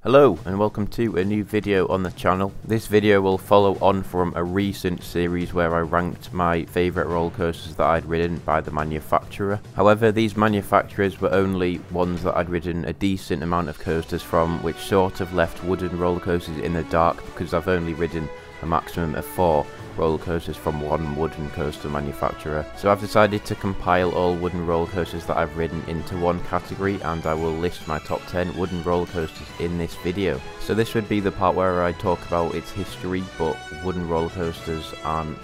Hello and welcome to a new video on the channel. This video will follow on from a recent series where I ranked my favourite roller coasters that I'd ridden by the manufacturer. However, these manufacturers were only ones that I'd ridden a decent amount of coasters from, which sort of left wooden roller coasters in the dark because I've only ridden a maximum of 4 roller coasters from one wooden coaster manufacturer. So I've decided to compile all wooden roller coasters that I've ridden into one category, and I will list my top 10 wooden roller coasters in this video. So this would be the part where I talk about its history, but wooden roller coasters aren't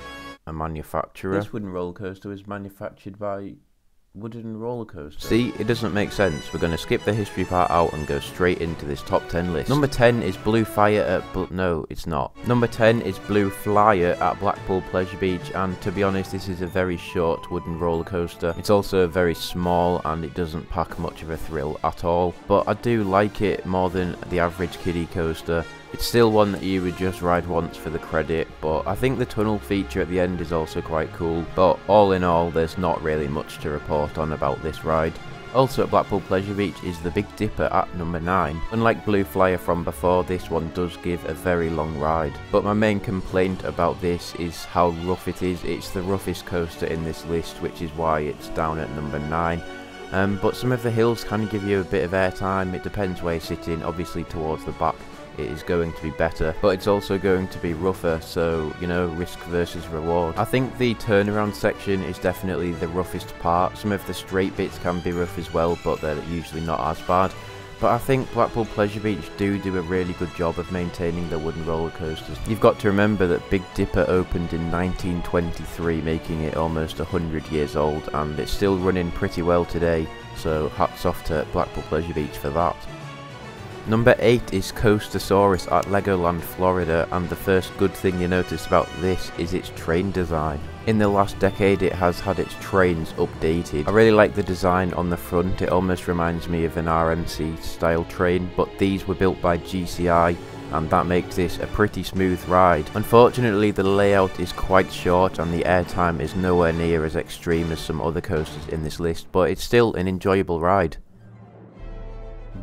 a manufacturer. This wooden roller coaster was manufactured by Wooden Rollercoasters. See, it doesn't make sense. We're going to skip the history part out and go straight into this top 10 list. Number 10 is Blue Fire at no, it's not. Number 10 is Blue Flyer at Blackpool Pleasure Beach, and to be honest, this is a very short wooden roller coaster. It's also very small and it doesn't pack much of a thrill at all, but I do like it more than the average kiddie coaster. It's still one that you would just ride once for the credit, but I think the tunnel feature at the end is also quite cool. But all in all, there's not really much to report on about this ride. Also at Blackpool Pleasure Beach is the Big Dipper at number 9. Unlike Blue Flyer from before, this one does give a very long ride. But my main complaint about this is how rough it is. It's the roughest coaster in this list, which is why it's down at number 9. But some of the hills can give you a bit of airtime. It depends where you're sitting. Obviously towards the back it is going to be better, but it's also going to be rougher, so you know, risk versus reward. I think the turnaround section is definitely the roughest part. Some of the straight bits can be rough as well, but they're usually not as bad. But I think Blackpool Pleasure Beach do a really good job of maintaining the wooden roller coasters. You've got to remember that Big Dipper opened in 1923, making it almost 100 years old, and it's still running pretty well today, so hats off to Blackpool Pleasure Beach for that. Number 8 is Coastersaurus at Legoland, Florida, and the first good thing you notice about this is its train design. In the last decade it has had its trains updated. I really like the design on the front. It almost reminds me of an RMC style train, but these were built by GCI, and that makes this a pretty smooth ride. Unfortunately, the layout is quite short and the airtime is nowhere near as extreme as some other coasters in this list, but it's still an enjoyable ride.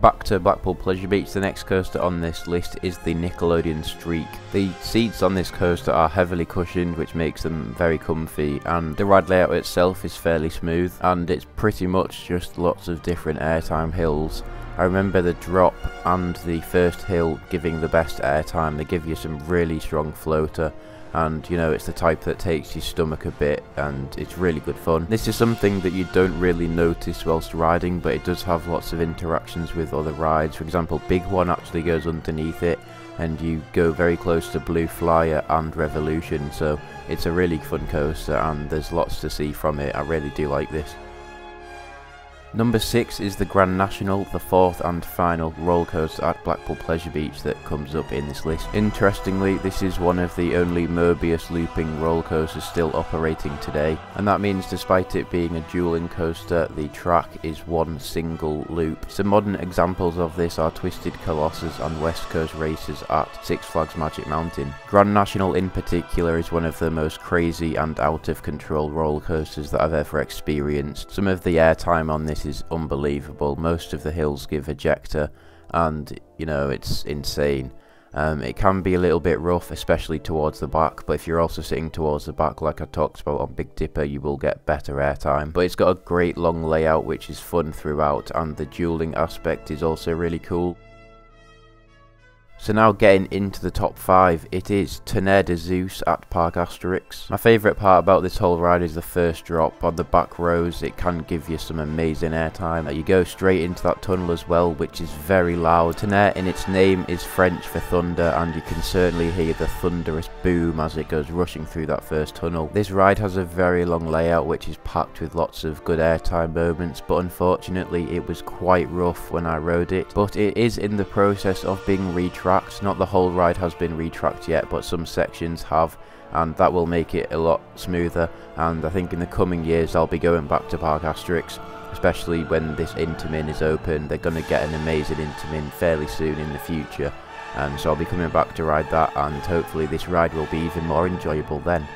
Back to Blackpool Pleasure Beach, the next coaster on this list is the Nickelodeon Streak. The seats on this coaster are heavily cushioned, which makes them very comfy, and the ride layout itself is fairly smooth, and it's pretty much just lots of different airtime hills. I remember the drop and the first hill giving the best airtime. They give you some really strong floater, and you know, it's the type that takes your stomach a bit, and it's really good fun. This is something that you don't really notice whilst riding, but it does have lots of interactions with other rides. For example, Big One actually goes underneath it, and you go very close to Blue Flyer and Revolution, so it's a really fun coaster and there's lots to see from it. I really do like this. Number 6 is the Grand National, the 4th and final roller coaster at Blackpool Pleasure Beach that comes up in this list. Interestingly, this is one of the only Mobius looping roller coasters still operating today, and that means despite it being a dueling coaster, the track is one single loop. Some modern examples of this are Twisted Colossus and West Coast Racers at Six Flags Magic Mountain. Grand National in particular is one of the most crazy and out of control roller coasters that I've ever experienced. Some of the airtime on this is unbelievable. Most of the hills give ejector, and you know, it's insane. It can be a little bit rough, especially towards the back, but if you're also sitting towards the back like I talked about on Big Dipper, you will get better airtime. But it's got a great long layout which is fun throughout, and the dueling aspect is also really cool. So now getting into the top 5, it is Tonnerre de Zeus at Parc Asterix. My favourite part about this whole ride is the first drop. On the back rows it can give you some amazing airtime. You go straight into that tunnel as well, which is very loud. Tonnerre in its name is French for thunder, and you can certainly hear the thunderous boom as it goes rushing through that first tunnel. This ride has a very long layout which is packed with lots of good airtime moments, but unfortunately it was quite rough when I rode it. But it is in the process of being retracked. Not the whole ride has been retracked yet, but some sections have, and that will make it a lot smoother. And I think in the coming years I'll be going back to Parc Asterix, especially when this Intermin is open. They're going to get an amazing Intermin fairly soon in the future, so I'll be coming back to ride that, and hopefully this ride will be even more enjoyable then.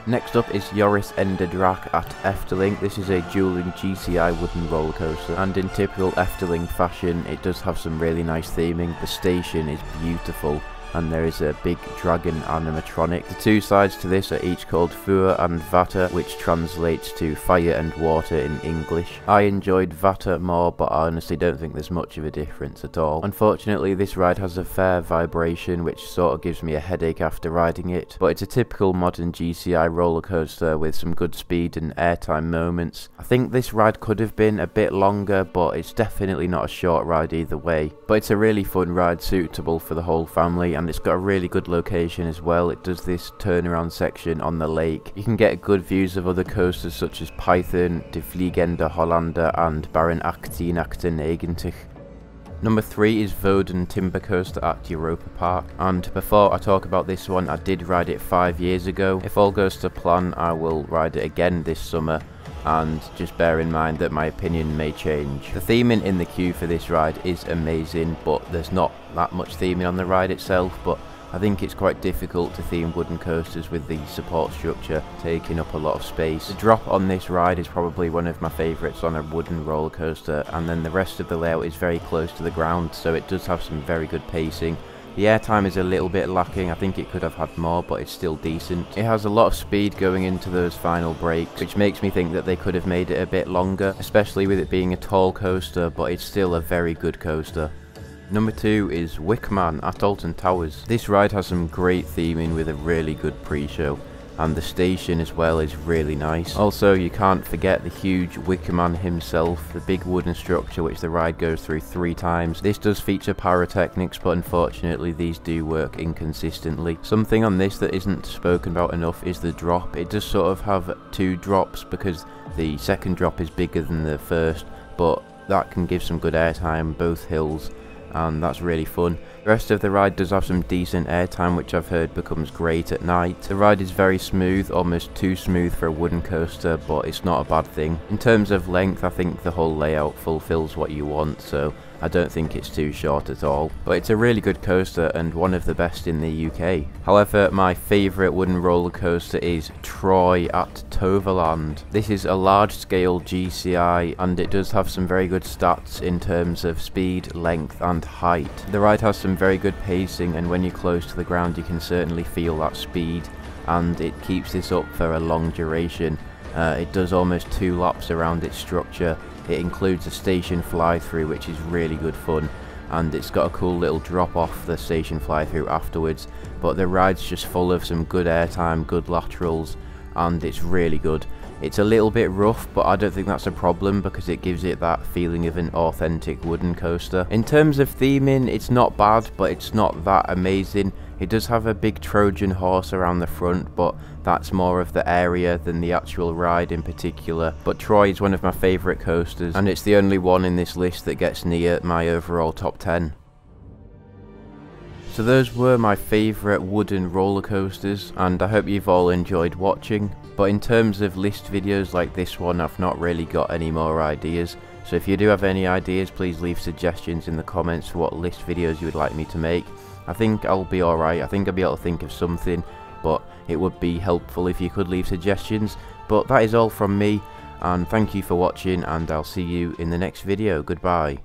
Next up is Joris Enderdrak at Efteling. This is a dueling GCI wooden roller coaster, and in typical Efteling fashion it does have some really nice theming. The station is beautiful and there is a big dragon animatronic. The two sides to this are each called Vuur and Water, which translates to fire and water in English. I enjoyed Water more, but I honestly don't think there's much of a difference at all. Unfortunately, this ride has a fair vibration which sort of gives me a headache after riding it, but it's a typical modern GCI roller coaster with some good speed and airtime moments. I think this ride could have been a bit longer, but it's definitely not a short ride either way. But it's a really fun ride, suitable for the whole family, and it's got a really good location as well. It does this turnaround section on the lake. You can get good views of other coasters such as Python, De Vliegende Hollander and Baron 1898. Number 3 is Woden Timber Coaster at Europa Park, and before I talk about this one, I did ride it 5 years ago. If all goes to plan, I will ride it again this summer, and just bear in mind that my opinion may change. The theming in the queue for this ride is amazing, but there's not that much theming on the ride itself, but I think it's quite difficult to theme wooden coasters with the support structure taking up a lot of space. The drop on this ride is probably one of my favourites on a wooden roller coaster, and then the rest of the layout is very close to the ground, so it does have some very good pacing. The airtime is a little bit lacking. I think it could have had more, but it's still decent. It has a lot of speed going into those final breaks, which makes me think that they could have made it a bit longer, especially with it being a tall coaster, but it's still a very good coaster. Number 2 is Wickman at Alton Towers. This ride has some great theming with a really good pre-show, and the station as well is really nice. Also, you can't forget the huge Wickerman himself, the big wooden structure which the ride goes through 3 times. This does feature pyrotechnics, but unfortunately these do work inconsistently. Something on this that isn't spoken about enough is the drop. It does sort of have 2 drops because the second drop is bigger than the first, but that can give some good airtime both hills, and that's really fun. The rest of the ride does have some decent airtime, which I've heard becomes great at night. The ride is very smooth, almost too smooth for a wooden coaster, but it's not a bad thing. In terms of length, I think the whole layout fulfills what you want, so I don't think it's too short at all. But it's a really good coaster and one of the best in the UK. However, my favourite wooden roller coaster is Troy at Toverland. This is a large scale GCI and it does have some very good stats in terms of speed, length and height. The ride has some very good pacing, and when you're close to the ground you can certainly feel that speed, and it keeps this up for a long duration. It does almost 2 laps around its structure. It includes a station fly-through, which is really good fun, and it's got a cool little drop off the station fly-through afterwards, but the ride's just full of some good airtime, good laterals, and it's really good. It's a little bit rough, but I don't think that's a problem because it gives it that feeling of an authentic wooden coaster. In terms of theming, it's not bad, but it's not that amazing. It does have a big Trojan horse around the front, but that's more of the area than the actual ride in particular. But Troy is one of my favourite coasters, and it's the only one in this list that gets near my overall top 10. So those were my favourite wooden roller coasters, and I hope you've all enjoyed watching. But in terms of list videos like this one, I've not really got any more ideas. So if you do have any ideas, please leave suggestions in the comments for what list videos you would like me to make. I think I'll be alright. I think I'll be able to think of something, but it would be helpful if you could leave suggestions. But that is all from me, and thank you for watching, and I'll see you in the next video. Goodbye.